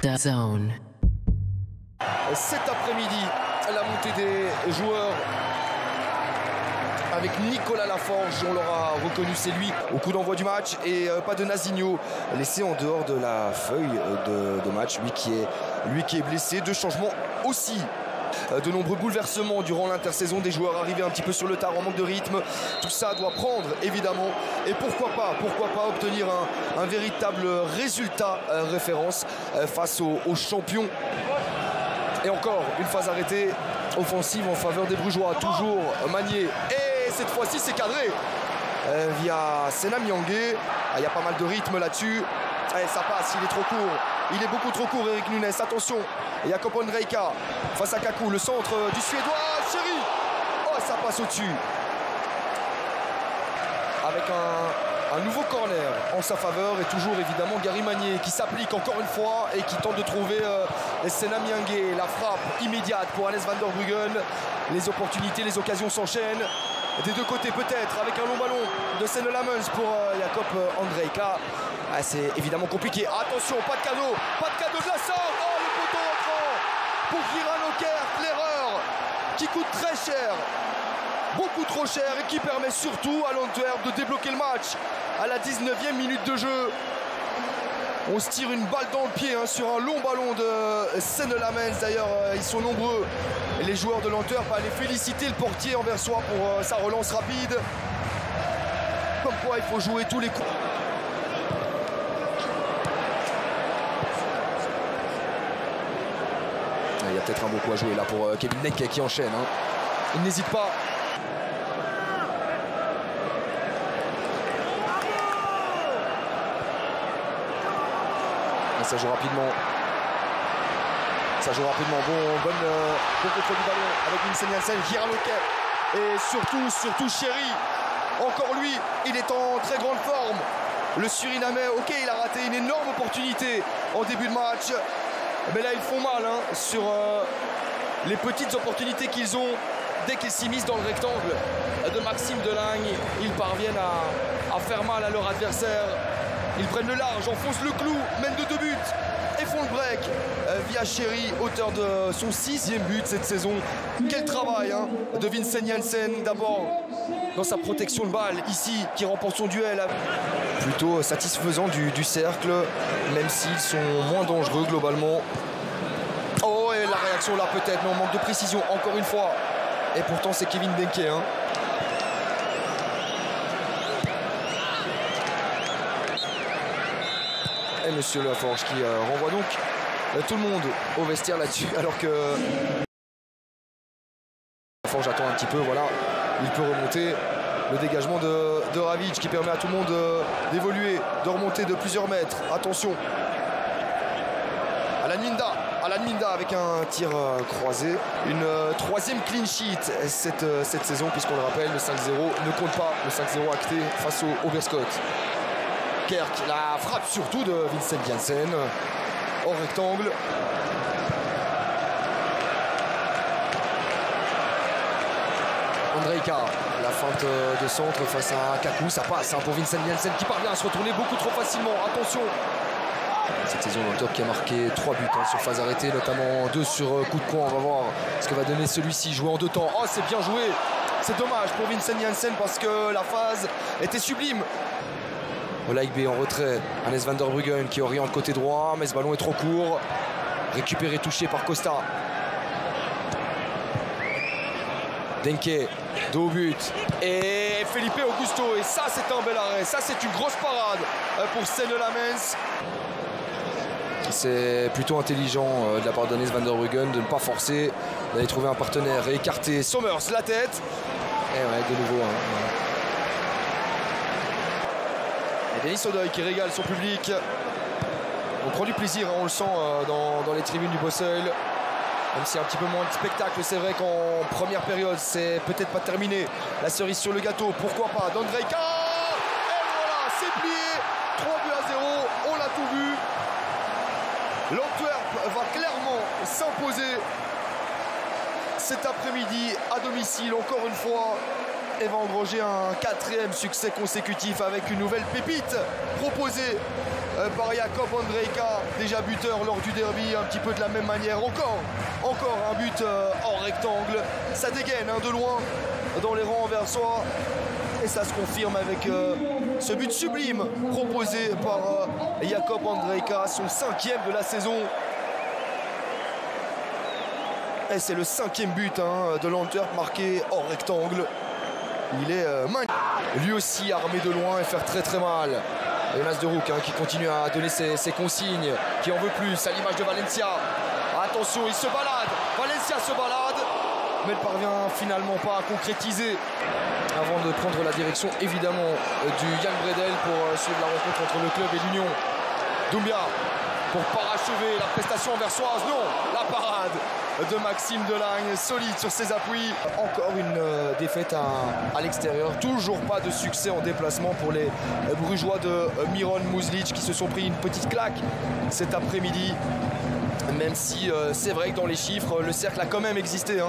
DAZN. Cet après-midi, la montée des joueurs avec Nicolas Laforge, on l'aura reconnu, c'est lui au coup d'envoi du match, et pas de Nazinho laissé en dehors de la feuille de match, lui qui est blessé. Deux changements aussi. De nombreux bouleversements durant l'intersaison, des joueurs arrivés un petit peu sur le tard en manque de rythme. Tout ça doit prendre évidemment, et pourquoi pas obtenir un véritable résultat référence face aux champions. Et encore une phase arrêtée offensive en faveur des Brugeois, toujours Magné, et cette fois-ci c'est cadré via Sena Myangué. Il y a pas mal de rythme là-dessus, et ça passe, il est trop court, il est beaucoup trop court, Eric Nunes. Attention, Jakob Ondrejka face à Kaku, le centre du Suédois, Chéri, oh ça passe au-dessus, avec un nouveau corner en sa faveur, et toujours évidemment Gary Magné qui s'applique encore une fois et qui tente de trouver Sena Myangué. La frappe immédiate pour Hannes van der Bruggen, les opportunités, les occasions s'enchaînent des deux côtés, peut-être avec un long ballon de Senne Lammens pour Jakob Ondrejka. C'est évidemment compliqué, attention, pas de cadeau de la sorte, oh le poteau entrant pour Giran Okerk, l'erreur qui coûte très cher, beaucoup trop cher, et qui permet surtout à l'Antwerp de débloquer le match à la 19e minute de jeu. On se tire une balle dans le pied sur un long ballon de Senne Lammens. D'ailleurs, ils sont nombreux, les joueurs de l'Antwerp, à aller féliciter le portier anversois pour sa relance rapide. Comme quoi, il faut jouer tous les coups. Il y a peut-être un beau coup à jouer là pour Kevin Neck qui enchaîne. Il n'hésite pas. Et ça joue rapidement. Bon contrôle du ballon avec Vincent Janssen, Giran Okerk, et surtout Chéri. Encore lui, il est en très grande forme. Le Surinamais, ok, il a raté une énorme opportunité en début de match, mais là ils font mal sur les petites opportunités qu'ils ont. Dès qu'ils s'immiscent dans le rectangle de Maxime Delagne, ils parviennent à faire mal à leur adversaire. Ils prennent le large, enfoncent le clou, mènent de 2 buts et font le break via Chéri, auteur de son 6e but cette saison. Quel travail de Vincent Janssen, d'abord dans sa protection de balle ici, qui remporte son duel. Plutôt satisfaisant du cercle, même s'ils sont moins dangereux globalement. Oh, et la réaction là peut-être, mais on manque de précision encore une fois. Et pourtant c'est Kevin Denke. Et monsieur Laforge qui renvoie donc tout le monde au vestiaire là-dessus, alors que Laforge attend un petit peu, voilà, il peut remonter. Le dégagement de Ravic qui permet à tout le monde d'évoluer, de remonter de plusieurs mètres. Attention, Alan Minda avec un tir croisé. Une 3e clean sheet cette saison, puisqu'on le rappelle, le 5-0 ne compte pas, le 5-0 acté face au Oberskott. Kerk, la frappe surtout de Vincent Janssen hors rectangle. Ondrejka, la feinte de centre face à Kaku, ça passe pour Vincent Janssen qui parvient à se retourner beaucoup trop facilement. Attention, cette saison l'Antwerp qui a marqué 3 buts sur phase arrêtée, notamment 2 sur coup de poing. On va voir ce que va donner celui-ci, joué en 2 temps. Oh, c'est bien joué, c'est dommage pour Vincent Janssen parce que la phase était sublime. Olaïbe en retrait, Hannes van der Bruggen qui oriente côté droit, mais ce ballon est trop court. Récupéré, touché par Costa. Denke, 2 buts, et Felipe Augusto, et ça c'est un bel arrêt, ça c'est une grosse parade pour Senne Lammens. C'est plutôt intelligent de la part d'Hannes van der Bruggen de ne pas forcer, d'aller trouver un partenaire et écarter Sommers, la tête. Et ouais, de nouveau. Et Denis Odoi qui régale son public. On prend du plaisir, on le sent dans les tribunes du Bossel. Même s'il y a un petit peu moins de spectacle, c'est vrai qu'en première période, c'est peut-être pas terminé. La cerise sur le gâteau, pourquoi pas d'Ondrejka. Et voilà, c'est plié. 3-0, on l'a tout vu. L'Antwerp va clairement s'imposer cet après-midi à domicile, encore une fois. Et va engranger un 4e succès consécutif avec une nouvelle pépite proposée par Jakub Ondrejka, déjà buteur lors du derby, un petit peu de la même manière. Encore un but hors rectangle. Ça dégaine de loin dans les rangs anversois. Et ça se confirme avec ce but sublime proposé par Jakub Ondrejka, son 5e de la saison. Et c'est le 5e but de l'Antwerp marqué hors rectangle. Il est lui aussi armé de loin et faire très mal. Jonas de Rook qui continue à donner ses consignes, qui en veut plus à l'image de Valencia. Attention, il se balade. Valencia se balade, mais ne parvient finalement pas à concrétiser avant de prendre la direction évidemment du Jan Bredel pour suivre la rencontre entre le club et l'Union. Doumbia pour parachever la prestation anversoise. Non, la parade de Maxime Delagne, solide sur ses appuis. Encore une défaite à l'extérieur. Toujours pas de succès en déplacement pour les Brugeois de Miron Muzlic qui se sont pris une petite claque cet après-midi. Même si c'est vrai que dans les chiffres, le cercle a quand même existé.